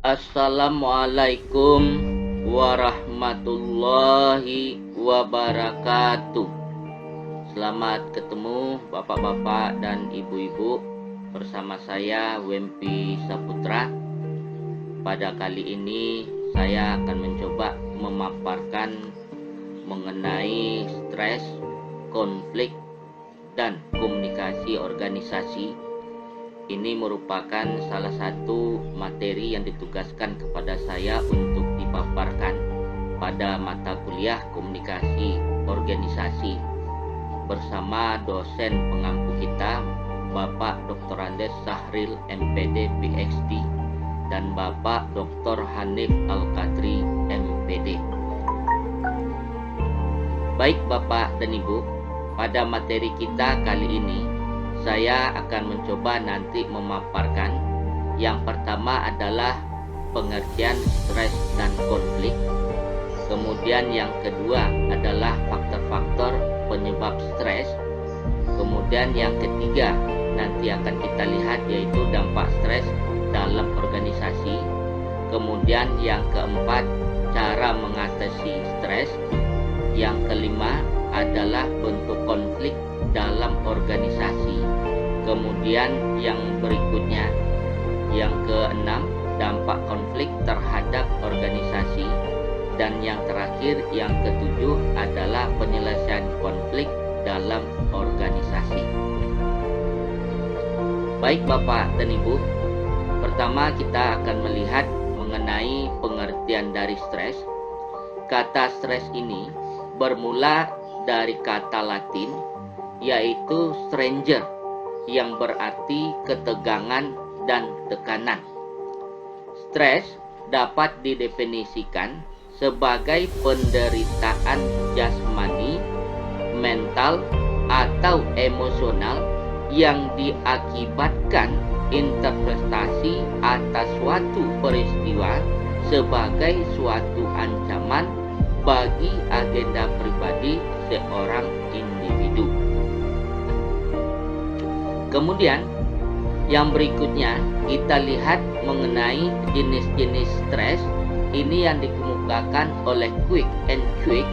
Assalamualaikum warahmatullahi wabarakatuh. Selamat ketemu bapak-bapak dan ibu-ibu bersama saya Wempi Saputra. Pada kali ini saya akan mencoba memaparkan mengenai stres, konflik, dan komunikasi organisasi. Ini merupakan salah satu materi yang ditugaskan kepada saya untuk dipaparkan pada mata kuliah komunikasi organisasi bersama dosen pengampu kita, Bapak Dr. Andes Sahril MPD PhD dan Bapak Dr. Hanif Al-Qadri MPD. Baik Bapak dan Ibu, pada materi kita kali ini saya akan mencoba nanti memaparkan yang pertama adalah pengertian stres dan konflik. Kemudian yang kedua adalah faktor-faktor penyebab stres. Kemudian yang ketiga nanti akan kita lihat yaitu dampak stres dalam organisasi. Kemudian yang keempat, cara mengatasi stres. Yang kelima adalah bentuk konflik dalam organisasi. Kemudian yang berikutnya, yang keenam, dampak konflik terhadap organisasi. Dan yang terakhir, yang ketujuh adalah penyelesaian konflik dalam organisasi. Baik Bapak dan Ibu, pertama kita akan melihat mengenai pengertian dari stres. Kata stres ini bermula dari kata Latin yaitu stranger yang berarti ketegangan dan tekanan. Stres dapat didefinisikan sebagai penderitaan jasmani, mental, atau emosional yang diakibatkan interpretasi atas suatu peristiwa sebagai suatu ancaman bagi agenda pribadi seorang individu. Kemudian yang berikutnya kita lihat mengenai jenis-jenis stres. Ini yang dikemukakan oleh Quick and Quick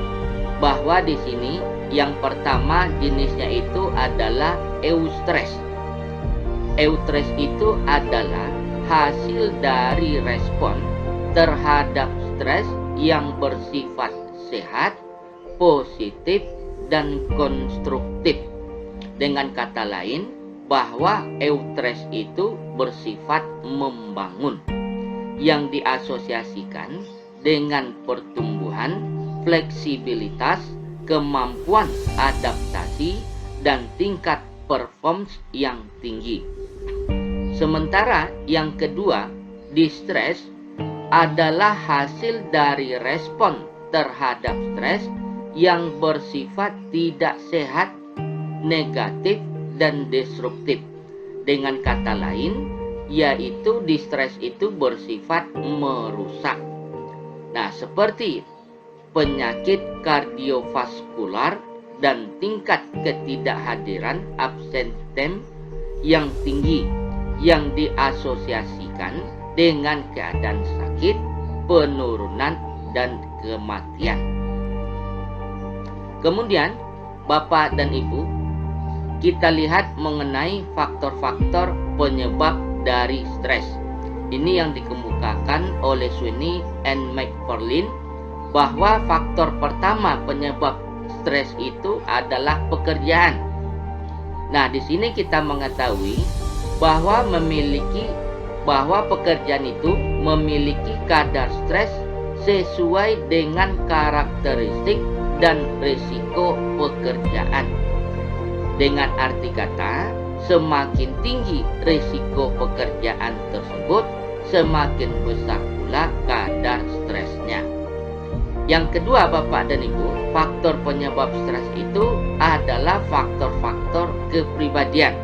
bahwa di sini yang pertama jenisnya itu adalah eustress. Eustress itu adalah hasil dari respon terhadap stres yang bersifat sehat, positif, dan konstruktif. Dengan kata lain, bahwa eustress itu bersifat membangun, yang diasosiasikan dengan pertumbuhan, fleksibilitas, kemampuan adaptasi, dan tingkat performance yang tinggi. Sementara yang kedua, distress adalah hasil dari respon terhadap stres yang bersifat tidak sehat, negatif, dan destruktif. Dengan kata lain, yaitu distress itu bersifat merusak. Nah, seperti penyakit kardiovaskular dan tingkat ketidakhadiran absentem yang tinggi yang diasosiasikan dengan keadaan sakit, penurunan, dan kematian. Kemudian, Bapak dan Ibu, kita lihat mengenai faktor-faktor penyebab dari stres. Ini yang dikemukakan oleh Sweeney and McFarlane bahwa faktor pertama penyebab stres itu adalah pekerjaan. Nah, di sini kita mengetahui bahwa pekerjaan itu memiliki kadar stres sesuai dengan karakteristik dan risiko pekerjaan. Dengan arti kata, semakin tinggi risiko pekerjaan tersebut, semakin besar pula kadar stresnya. Yang kedua Bapak dan Ibu, faktor penyebab stres itu adalah faktor-faktor kepribadian.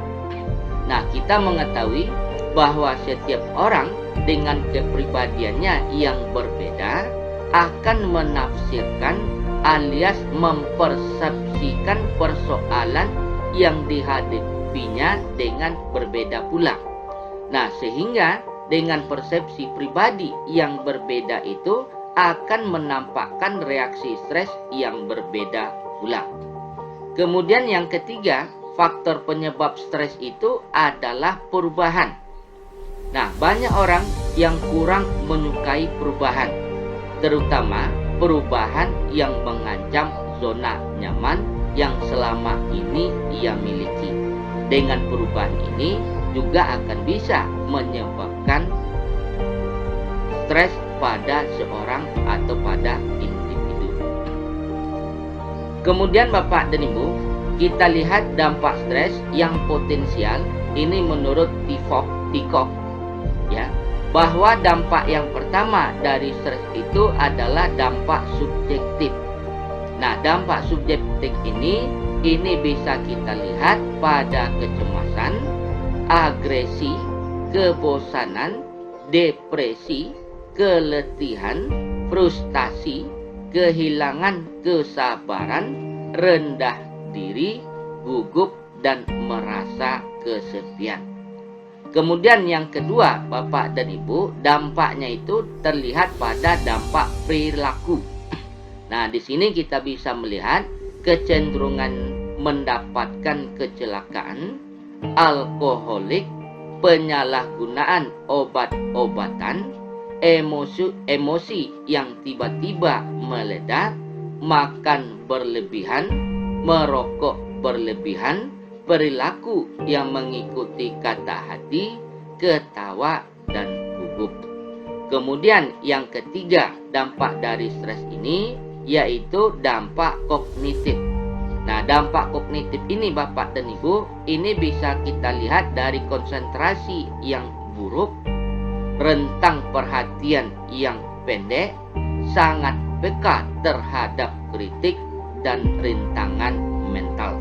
Nah, kita mengetahui bahwa setiap orang dengan kepribadiannya yang berbeda akan menafsirkan alias mempersepsikan persoalan yang dihadapinya dengan berbeda pula. Nah, sehingga dengan persepsi pribadi yang berbeda itu akan menampakkan reaksi stres yang berbeda pula. Kemudian yang ketiga, faktor penyebab stres itu adalah perubahan. Nah, banyak orang yang kurang menyukai perubahan, terutama perubahan yang mengancam zona nyaman yang selama ini ia miliki. Dengan perubahan ini juga akan bisa menyebabkan stres pada seorang atau pada individu. Kemudian Bapak dan Ibu, kita lihat dampak stres yang potensial. Ini menurut Tikoff, ya, bahwa dampak yang pertama dari stres itu adalah dampak subjektif. Nah, dampak subjektif ini bisa kita lihat pada kecemasan, agresi, kebosanan, depresi, keletihan, frustasi, kehilangan kesabaran, rendah diri, gugup, dan merasa kesepian. Kemudian yang kedua, Bapak dan Ibu, dampaknya itu terlihat pada dampak perilaku. Nah, di sini kita bisa melihat kecenderungan mendapatkan kecelakaan, alkoholik, penyalahgunaan obat-obatan, emosi yang tiba-tiba meledak, makan berlebihan, merokok berlebihan, perilaku yang mengikuti kata hati, ketawa, dan gugup. Kemudian yang ketiga, dampak dari stres ini yaitu dampak kognitif. Nah, dampak kognitif ini Bapak dan Ibu, ini bisa kita lihat dari konsentrasi yang buruk, rentang perhatian yang pendek, sangat peka terhadap kritik, dan rintangan mental.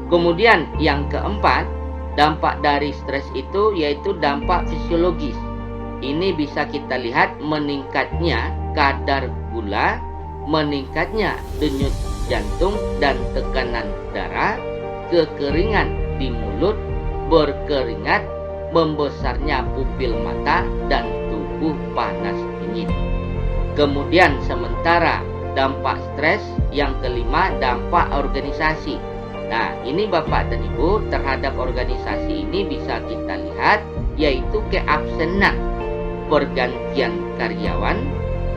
Kemudian yang keempat, dampak dari stres itu yaitu dampak fisiologis. Ini bisa kita lihat meningkatnya kadar gula, meningkatnya denyut jantung dan tekanan darah, kekeringan di mulut, berkeringat, membesarnya pupil mata, dan tubuh panas dingin. Kemudian sementara dampak stres yang kelima, dampak organisasi. Nah, ini Bapak dan Ibu, terhadap organisasi ini bisa kita lihat yaitu keabsenan, pergantian karyawan,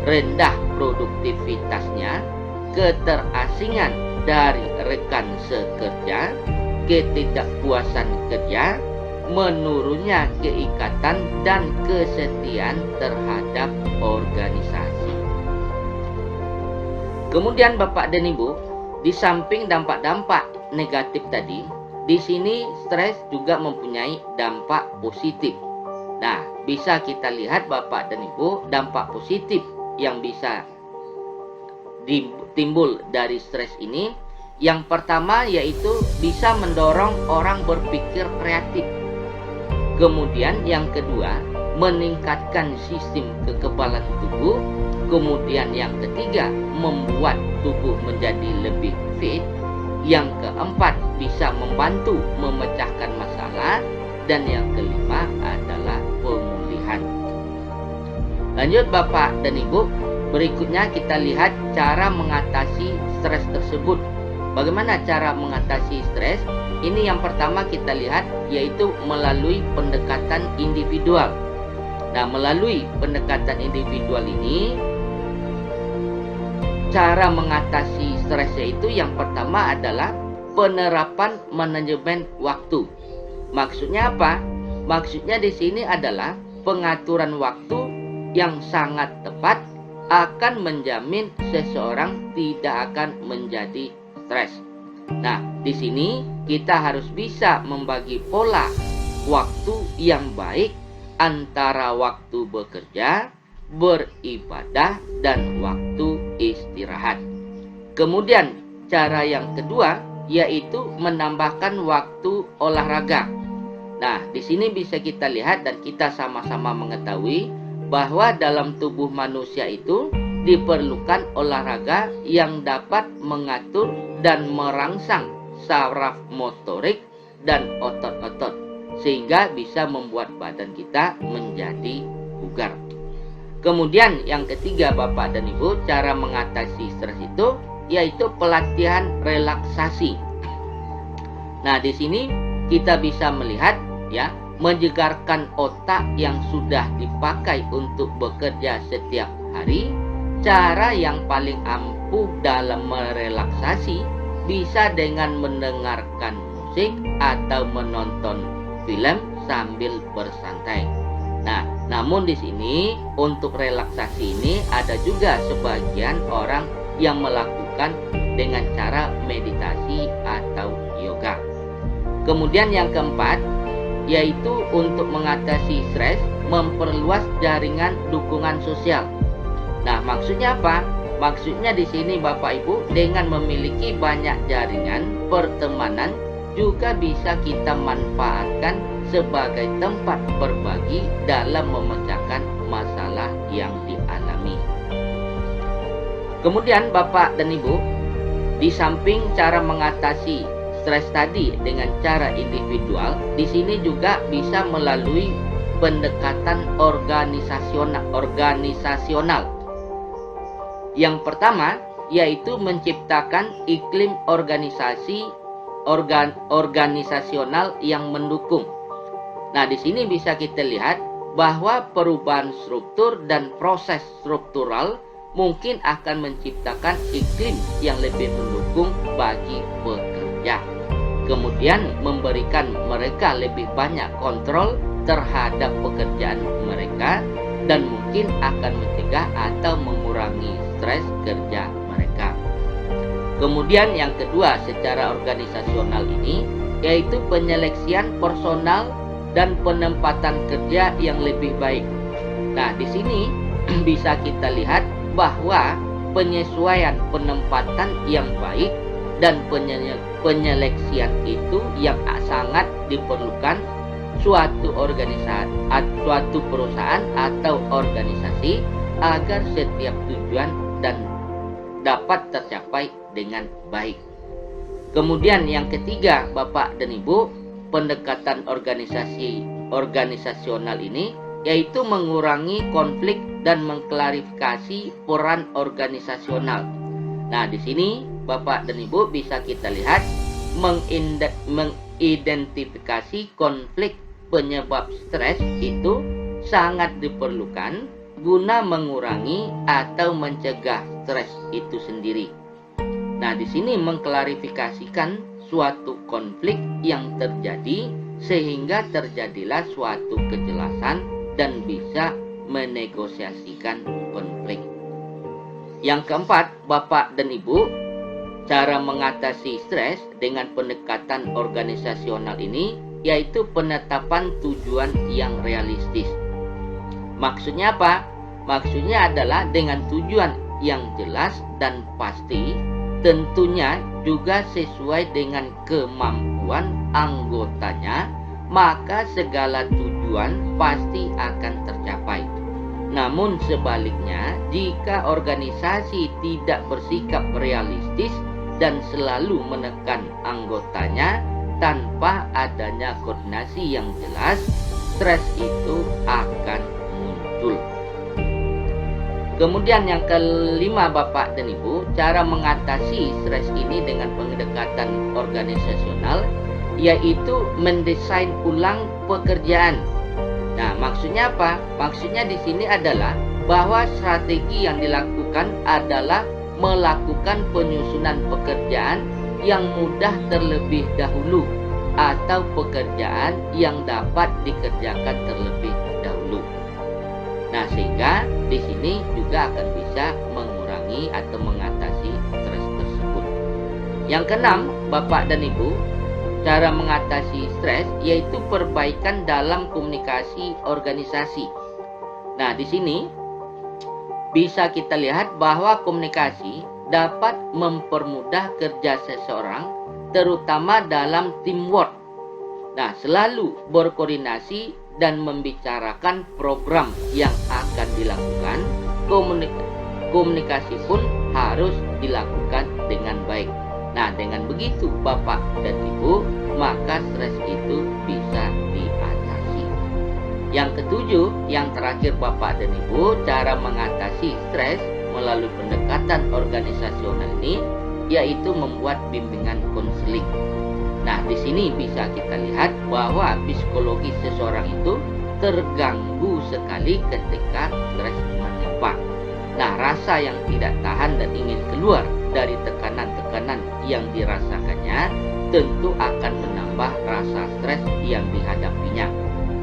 rendah produktivitasnya, keterasingan dari rekan sekerja, ketidakpuasan kerja, menurunnya keikatan dan kesetiaan terhadap organisasi. Kemudian Bapak dan Ibu, di samping dampak-dampak negatif tadi, di sini stres juga mempunyai dampak positif. Nah, bisa kita lihat Bapak dan Ibu, dampak positif yang bisa timbul dari stres ini. Yang pertama yaitu bisa mendorong orang berpikir kreatif. Kemudian yang kedua, meningkatkan sistem kekebalan tubuh. Kemudian yang ketiga, membuat tubuh menjadi lebih fit. Yang keempat, bisa membantu memecahkan masalah. Dan yang kelima adalah pemulihan. Lanjut Bapak dan Ibu, berikutnya kita lihat cara mengatasi stres tersebut. Bagaimana cara mengatasi stres? Ini yang pertama kita lihat yaitu melalui pendekatan individual. Nah, melalui pendekatan individual ini, cara mengatasi stresnya itu yang pertama adalah penerapan manajemen waktu. Maksudnya apa? Maksudnya di sini adalah pengaturan waktu yang sangat tepat akan menjamin seseorang tidak akan menjadi stres. Nah, di sini kita harus bisa membagi pola waktu yang baik antara waktu bekerja, beribadah, dan waktu istirahat. Kemudian cara yang kedua yaitu menambahkan waktu olahraga. Nah, di sini bisa kita lihat dan kita sama-sama mengetahui bahwa dalam tubuh manusia itu diperlukan olahraga yang dapat mengatur dan merangsang saraf motorik dan otot-otot. sehingga bisa membuat badan kita menjadi bugar. Kemudian yang ketiga Bapak dan Ibu, cara mengatasi stres itu yaitu pelatihan relaksasi. Nah, di sini kita bisa melihat ya, menyegarkan otak yang sudah dipakai untuk bekerja setiap hari. Cara yang paling ampuh dalam merelaksasi bisa dengan mendengarkan musik atau menonton film sambil bersantai. Nah, namun di sini untuk relaksasi ini ada juga sebagian orang yang melakukan dengan cara meditasi atau yoga. Kemudian yang keempat yaitu untuk mengatasi stres, memperluas jaringan dukungan sosial. Nah, maksudnya apa? Maksudnya di sini Bapak Ibu, dengan memiliki banyak jaringan pertemanan juga bisa kita manfaatkan sebagai tempat berbagi dalam memecahkan masalah yang dialami. Kemudian Bapak dan Ibu, di samping cara mengatasi stres tadi dengan cara individual, di sini juga bisa melalui pendekatan organisasional. Yang pertama yaitu menciptakan iklim organisasional yang mendukung. Nah, di sini bisa kita lihat bahwa perubahan struktur dan proses struktural mungkin akan menciptakan iklim yang lebih mendukung bagi pekerja. Kemudian memberikan mereka lebih banyak kontrol terhadap pekerjaan mereka dan mungkin akan mencegah atau mengurangi stres kerja mereka. Kemudian yang kedua secara organisasional ini yaitu penyeleksian personal dan penempatan kerja yang lebih baik. Nah, di sini bisa kita lihat bahwa penyesuaian penempatan yang baik dan penyeleksian itu yang sangat diperlukan suatu perusahaan atau organisasi agar setiap tujuan dan dapat tercapai dengan baik. Kemudian yang ketiga Bapak dan Ibu, pendekatan organisasional ini yaitu mengurangi konflik dan mengklarifikasi peran organisasional. Nah, di sini Bapak dan Ibu bisa kita lihat mengidentifikasi konflik penyebab stres itu sangat diperlukan guna mengurangi atau mencegah stres itu sendiri. Nah, di sini mengklarifikasikan suatu konflik yang terjadi sehingga terjadilah suatu kejelasan dan bisa menegosiasikan konflik. Yang keempat, Bapak dan Ibu, cara mengatasi stres dengan pendekatan organisasional ini yaitu penetapan tujuan yang realistis. Maksudnya apa? Maksudnya adalah dengan tujuan yang jelas dan pasti, tentunya juga sesuai dengan kemampuan anggotanya, maka segala tujuan pasti akan tercapai. Namun sebaliknya, jika organisasi tidak bersikap realistis dan selalu menekan anggotanya tanpa adanya koordinasi yang jelas, stres itu akan muncul. Kemudian yang kelima Bapak dan Ibu, cara mengatasi stres ini dengan pendekatan organisasional yaitu mendesain ulang pekerjaan. Nah, maksudnya apa? Maksudnya di sini adalah bahwa strategi yang dilakukan adalah melakukan penyusunan pekerjaan yang mudah terlebih dahulu atau pekerjaan yang dapat dikerjakan terlebih dahulu. Nah, sehingga di sini juga akan bisa mengurangi atau mengatasi stres tersebut. Yang keenam, Bapak dan Ibu, cara mengatasi stres yaitu perbaikan dalam komunikasi organisasi. Nah, di sini bisa kita lihat bahwa komunikasi dapat mempermudah kerja seseorang, terutama dalam teamwork. Nah, selalu berkoordinasi dan membicarakan program yang akan dilakukan. Komunikasi pun harus dilakukan dengan baik. Nah, dengan begitu Bapak dan Ibu, maka stres itu bisa Yang ketujuh, yang terakhir Bapak dan Ibu, cara mengatasi stres melalui pendekatan organisasional ini yaitu membuat bimbingan konseling. Nah, di sini bisa kita lihat bahwa psikologi seseorang itu terganggu sekali ketika stres menimpa. Nah, rasa yang tidak tahan dan ingin keluar dari tekanan-tekanan yang dirasakannya tentu akan menambah rasa stres yang dihadapinya.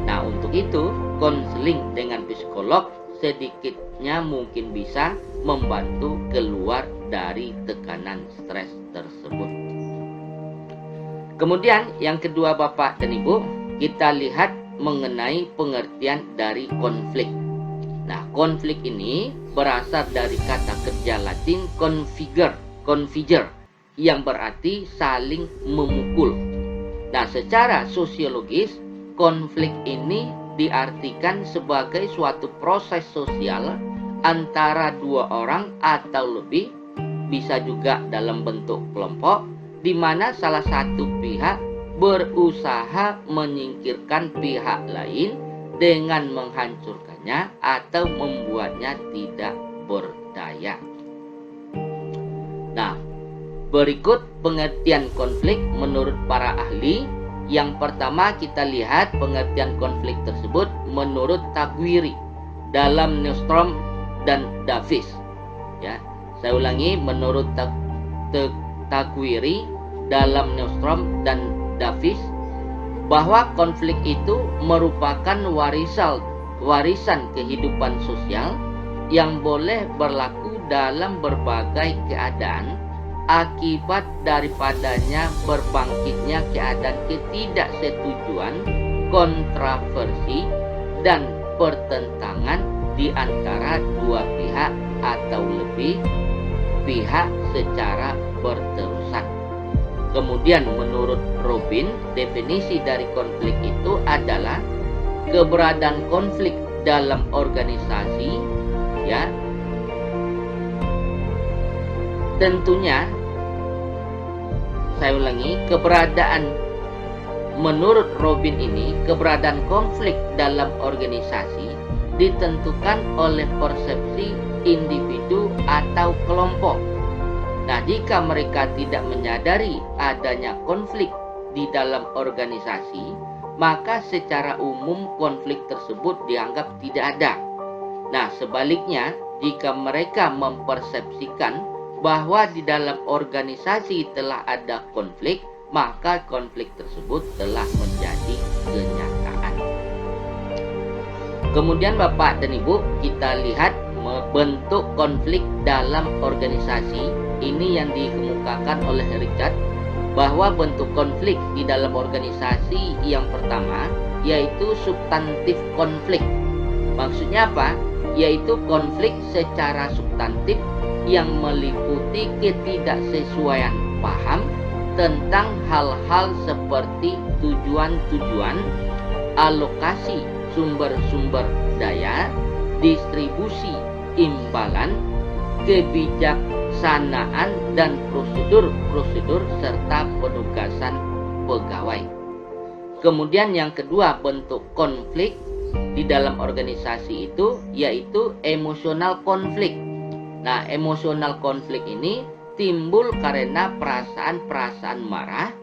Nah, untuk itu, konseling dengan psikolog sedikitnya mungkin bisa membantu keluar dari tekanan stres tersebut. Kemudian, yang kedua Bapak dan Ibu, kita lihat mengenai pengertian dari konflik. Nah, konflik ini berasal dari kata kerja Latin configure, yang berarti saling memukul. Nah, secara sosiologis, konflik ini diartikan sebagai suatu proses sosial antara dua orang atau lebih, bisa juga dalam bentuk kelompok, di mana salah satu pihak berusaha menyingkirkan pihak lain dengan menghancurkannya atau membuatnya tidak berdaya. Nah, berikut pengertian konflik menurut para ahli. Yang pertama, kita lihat pengertian konflik tersebut menurut Taguiri dalam Nystrom dan Davis. Ya, saya ulangi, menurut Taguiri dalam Nystrom dan Davis, bahwa konflik itu merupakan warisan kehidupan sosial yang boleh berlaku dalam berbagai keadaan akibat daripadanya berbangkitnya keadaan ketidaksetujuan, kontroversi, dan pertentangan di antara dua pihak atau lebih pihak secara berterusan. Kemudian menurut Robin, definisi dari konflik itu adalah keberadaan konflik dalam organisasi, ya. Tentunya, saya ulangi, menurut Robin ini, keberadaan konflik dalam organisasi ditentukan oleh persepsi individu atau kelompok. Nah, jika mereka tidak menyadari adanya konflik di dalam organisasi, maka secara umum konflik tersebut dianggap tidak ada. Nah, sebaliknya, jika mereka mempersepsikan bahwa di dalam organisasi telah ada konflik, maka konflik tersebut telah menjadi kenyataan. Kemudian Bapak dan Ibu, kita lihat bentuk konflik dalam organisasi. Ini yang dikemukakan oleh Richard, bahwa bentuk konflik di dalam organisasi yang pertama yaitu substantif konflik. Maksudnya apa? Yaitu konflik secara substantif yang meliputi ketidaksesuaian paham tentang hal-hal seperti tujuan-tujuan, alokasi sumber-sumber daya, distribusi imbalan, kebijaksanaan, dan prosedur-prosedur serta penugasan pegawai. Kemudian yang kedua bentuk konflik di dalam organisasi itu yaitu emosional konflik. Nah, emosional konflik ini timbul karena perasaan-perasaan marah,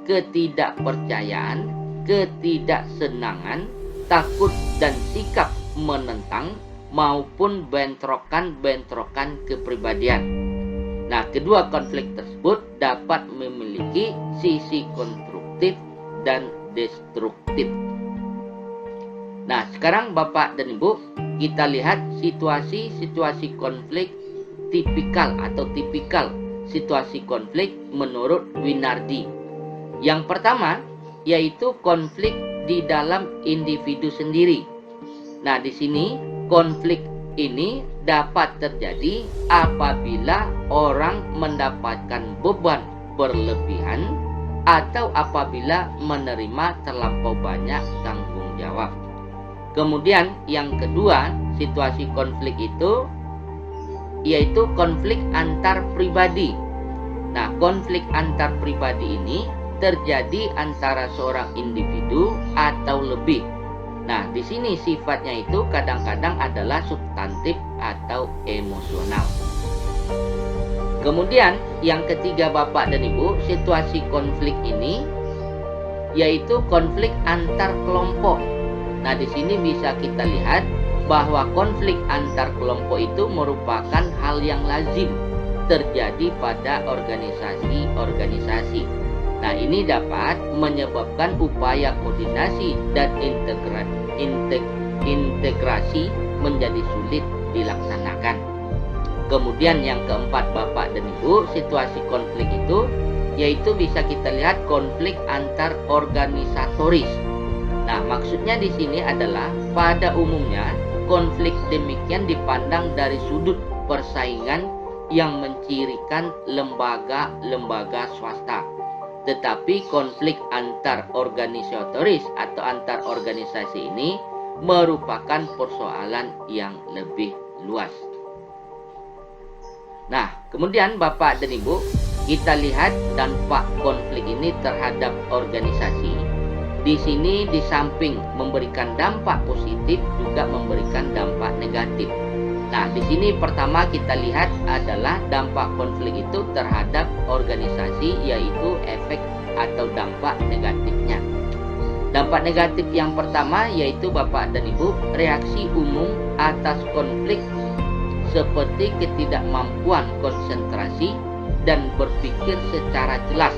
ketidakpercayaan, ketidaksenangan, takut, dan sikap menentang maupun bentrokan-bentrokan kepribadian. Nah, kedua konflik tersebut dapat memiliki sisi konstruktif dan destruktif. Nah, sekarang Bapak dan Ibu, kita lihat situasi-situasi konflik tipikal situasi konflik menurut Winardi. Yang pertama yaitu konflik di dalam individu sendiri. Nah, di sini konflik ini dapat terjadi apabila orang mendapatkan beban berlebihan atau apabila menerima terlampau banyak tanggung jawab. Kemudian yang kedua, situasi konflik itu yaitu konflik antar pribadi. Nah, konflik antar pribadi ini terjadi antara seorang individu atau lebih. Nah, di sini sifatnya itu kadang-kadang adalah substantif atau emosional. Kemudian yang ketiga Bapak dan Ibu, situasi konflik ini yaitu konflik antar kelompok. Nah, di sini bisa kita lihat bahwa konflik antar kelompok itu merupakan hal yang lazim terjadi pada organisasi-organisasi. Nah, ini dapat menyebabkan upaya koordinasi dan integrasi menjadi sulit dilaksanakan. Kemudian yang keempat Bapak dan Ibu, situasi konflik itu yaitu bisa kita lihat konflik antar organisatoris. Nah, maksudnya di sini adalah pada umumnya konflik demikian dipandang dari sudut persaingan yang mencirikan lembaga-lembaga swasta. Tetapi konflik antar organisatoris atau antar organisasi ini merupakan persoalan yang lebih luas. Nah, kemudian Bapak dan Ibu, kita lihat dampak konflik ini terhadap organisasi. Di sini di samping memberikan dampak positif juga memberikan dampak negatif. Nah, di sini pertama kita lihat adalah dampak konflik itu terhadap organisasi, yaitu efek atau dampak negatifnya. Dampak negatif yang pertama yaitu Bapak dan Ibu, reaksi umum atas konflik seperti ketidakmampuan konsentrasi dan berpikir secara jelas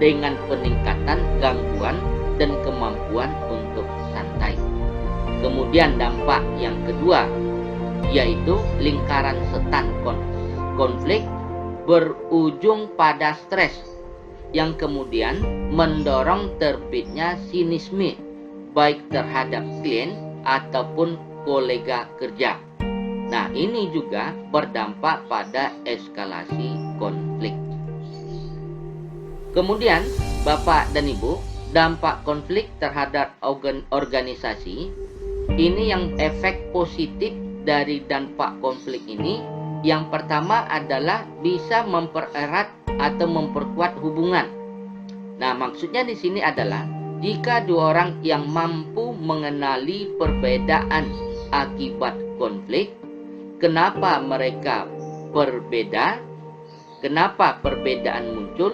dengan peningkatan gangguan dan kemampuan untuk santai. Kemudian dampak yang kedua yaitu lingkaran setan konflik berujung pada stres yang kemudian mendorong terbitnya sinisme baik terhadap klien ataupun kolega kerja. Nah, ini juga berdampak pada eskalasi konflik. Kemudian, Bapak dan Ibu, dampak konflik terhadap organisasi, ini yang efek positif dari dampak konflik ini, yang pertama adalah bisa mempererat atau memperkuat hubungan. Nah, maksudnya di sini adalah jika dua orang yang mampu mengenali perbedaan akibat konflik, kenapa mereka berbeda, kenapa perbedaan muncul,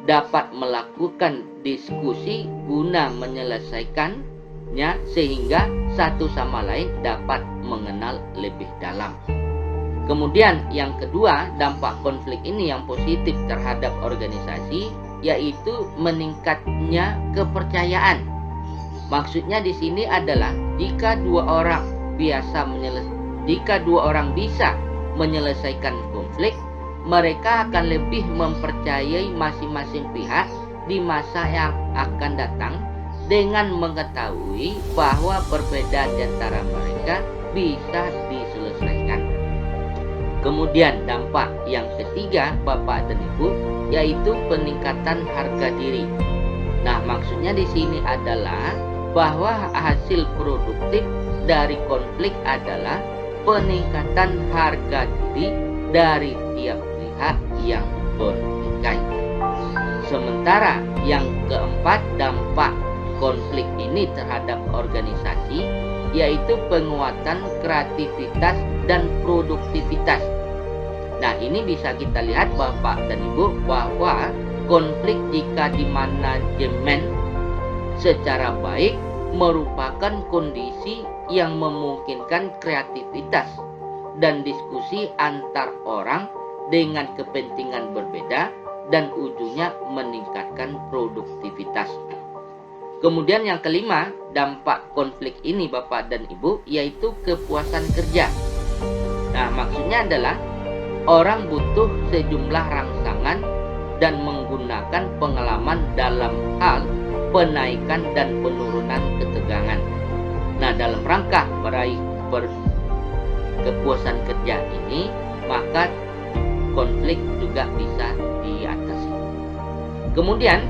dapat melakukan diskusi guna menyelesaikannya sehingga satu sama lain dapat mengenal lebih dalam. Kemudian yang kedua, dampak konflik ini yang positif terhadap organisasi yaitu meningkatnya kepercayaan. Maksudnya di sini adalah jika dua orang bisa menyelesaikan konflik, mereka akan lebih mempercayai masing-masing pihak di masa yang akan datang dengan mengetahui bahwa perbedaan di antara mereka bisa diselesaikan. Kemudian dampak yang ketiga Bapak dan Ibu yaitu peningkatan harga diri. Nah, maksudnya di sini adalah bahwa hasil produktif dari konflik adalah peningkatan harga diri dari tiap pihak yang bertikai. Sementara yang keempat dampak konflik ini terhadap organisasi yaitu penguatan kreativitas dan produktivitas. Nah, ini bisa kita lihat Bapak dan Ibu bahwa konflik jika dimanajemen secara baik merupakan kondisi yang memungkinkan kreativitas dan diskusi antar orang dengan kepentingan berbeda dan ujungnya meningkatkan produktivitas. Kemudian yang kelima, dampak konflik ini Bapak dan Ibu yaitu kepuasan kerja. Nah, maksudnya adalah orang butuh sejumlah rangsangan dan menggunakan pengalaman dalam hal penaikan dan penurunan ketegangan. Nah, dalam rangka meraih kepuasan kerja ini, maka konflik juga bisa diatasi. Kemudian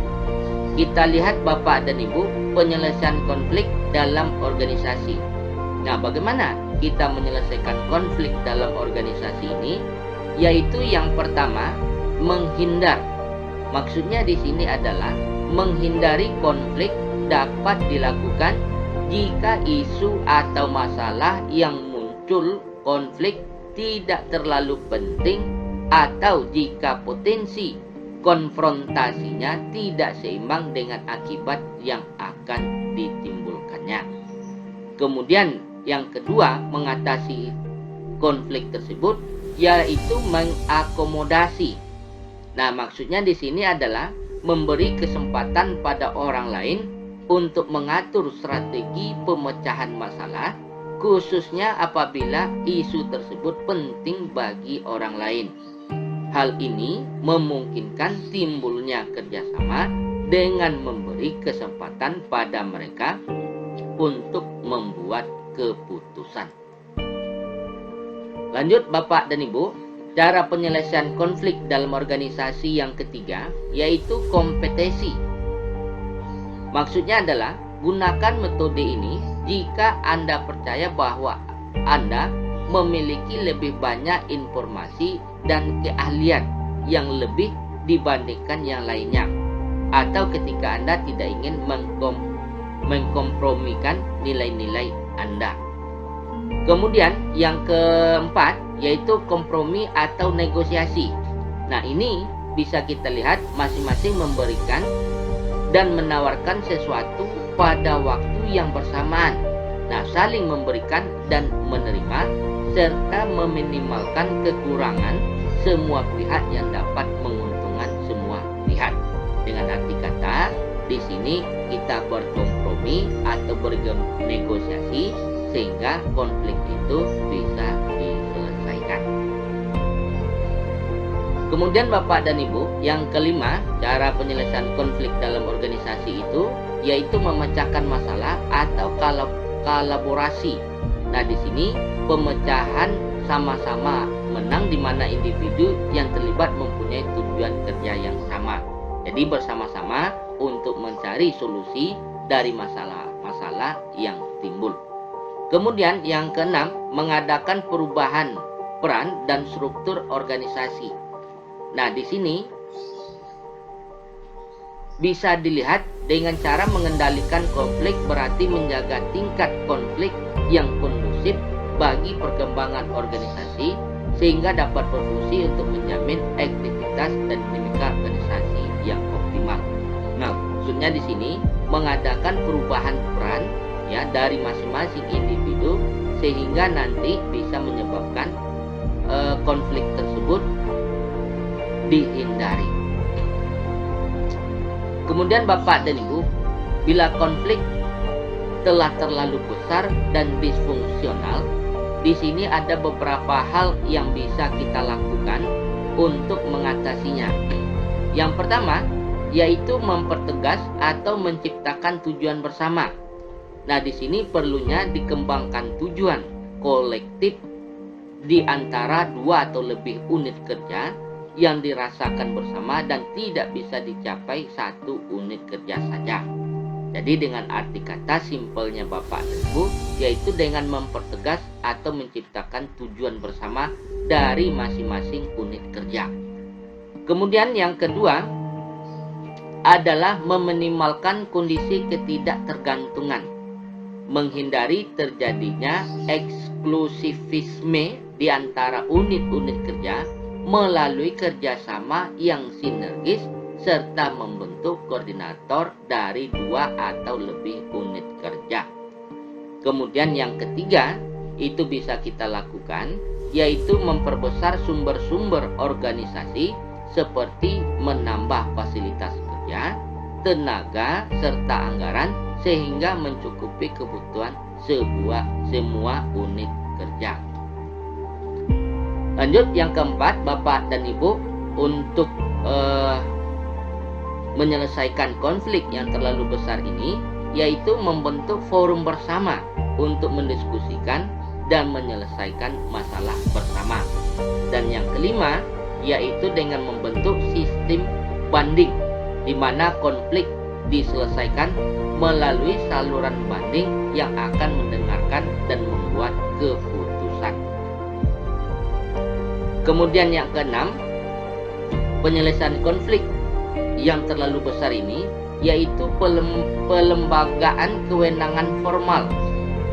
kita lihat Bapak dan Ibu penyelesaian konflik dalam organisasi. Nah, bagaimana kita menyelesaikan konflik dalam organisasi ini? Yaitu yang pertama, menghindar. Maksudnya di sini adalah menghindari konflik dapat dilakukan jika isu atau masalah yang muncul konflik tidak terlalu penting atau jika potensi konfrontasinya tidak seimbang dengan akibat yang akan ditimbulkannya. Kemudian yang kedua, mengatasi konflik tersebut yaitu mengakomodasi. Nah, maksudnya di sini adalah memberi kesempatan pada orang lain untuk mengatur strategi pemecahan masalah, khususnya apabila isu tersebut penting bagi orang lain. Hal ini memungkinkan timbulnya kerjasama dengan memberi kesempatan pada mereka untuk membuat keputusan. Lanjut Bapak dan Ibu, cara penyelesaian konflik dalam organisasi yang ketiga yaitu kompetisi. Maksudnya adalah gunakan metode ini jika Anda percaya bahwa Anda memiliki lebih banyak informasi dan keahlian yang lebih dibandingkan yang lainnya, atau ketika Anda tidak ingin mengkompromikan nilai-nilai Anda. Kemudian yang keempat yaitu kompromi atau negosiasi. Nah, ini bisa kita lihat masing-masing memberikan dan menawarkan sesuatu pada waktu yang bersamaan. Nah, saling memberikan dan menerima serta meminimalkan kekurangan semua pihak yang dapat menguntungkan semua pihak. Dengan arti kata, di sini kita berkompromi atau bernegosiasi sehingga konflik itu bisa diselesaikan. Kemudian Bapak dan Ibu, yang kelima, cara penyelesaian konflik dalam organisasi itu yaitu memecahkan masalah atau kolaborasi. Nah, di sini pemecahan sama-sama menang di mana individu yang terlibat mempunyai tujuan kerja yang sama. Jadi bersama-sama untuk mencari solusi dari masalah-masalah yang timbul. Kemudian yang keenam, mengadakan perubahan peran dan struktur organisasi. Nah, di sini bisa dilihat dengan cara mengendalikan konflik berarti menjaga tingkat konflik yang kondusif bagi perkembangan organisasi sehingga dapat berfungsi untuk menjamin aktivitas dan dinamika organisasi yang optimal. Nah, maksudnya di sini mengadakan perubahan peran ya dari masing-masing individu sehingga nanti bisa menyebabkan konflik tersebut dihindari. Kemudian Bapak dan Ibu, bila konflik telah terlalu besar dan disfungsional, di sini ada beberapa hal yang bisa kita lakukan untuk mengatasinya. Yang pertama, yaitu mempertegas atau menciptakan tujuan bersama. Nah, di sini perlunya dikembangkan tujuan kolektif di antara dua atau lebih unit kerja yang dirasakan bersama dan tidak bisa dicapai satu unit kerja saja. Jadi dengan arti kata simpelnya Bapak dan Ibu, yaitu dengan mempertegas atau menciptakan tujuan bersama dari masing-masing unit kerja. Kemudian yang kedua adalah meminimalkan kondisi ketidaktergantungan, menghindari terjadinya eksklusivisme di antara unit-unit kerja melalui kerjasama yang sinergis serta membentuk koordinator dari dua atau lebih unit kerja. Kemudian yang ketiga itu bisa kita lakukan yaitu memperbesar sumber-sumber organisasi seperti menambah fasilitas kerja, tenaga, serta anggaran sehingga mencukupi kebutuhan semua unit kerja. Lanjut yang keempat Bapak dan Ibu, untuk menyelesaikan konflik yang terlalu besar ini yaitu membentuk forum bersama untuk mendiskusikan dan menyelesaikan masalah bersama. Dan yang kelima yaitu dengan membentuk sistem banding di mana konflik diselesaikan melalui saluran banding yang akan mendengarkan dan membuat keputusan. Kemudian yang keenam, penyelesaian konflik yang terlalu besar ini yaitu pelembagaan kewenangan formal,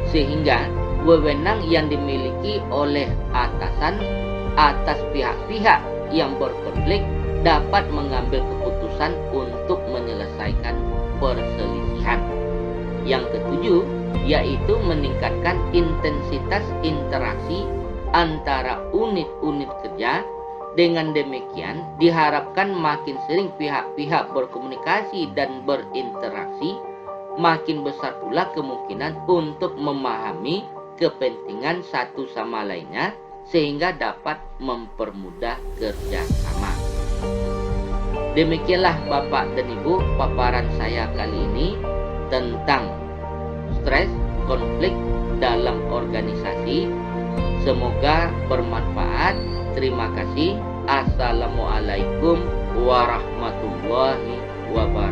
sehingga wewenang yang dimiliki oleh atasan atas pihak-pihak yang berkonflik dapat mengambil keputusan untuk menyelesaikan perselisihan. Yang ketujuh, yaitu meningkatkan intensitas interaksi antara unit-unit kerja. Dengan demikian, diharapkan makin sering pihak-pihak berkomunikasi dan berinteraksi, makin besar pula kemungkinan untuk memahami kepentingan satu sama lainnya, sehingga dapat mempermudah kerjasama. Demikianlah Bapak dan Ibu paparan saya kali ini tentang stres konflik dalam organisasi. Semoga bermanfaat. Terima kasih. Assalamualaikum warahmatullahi wabarakatuh.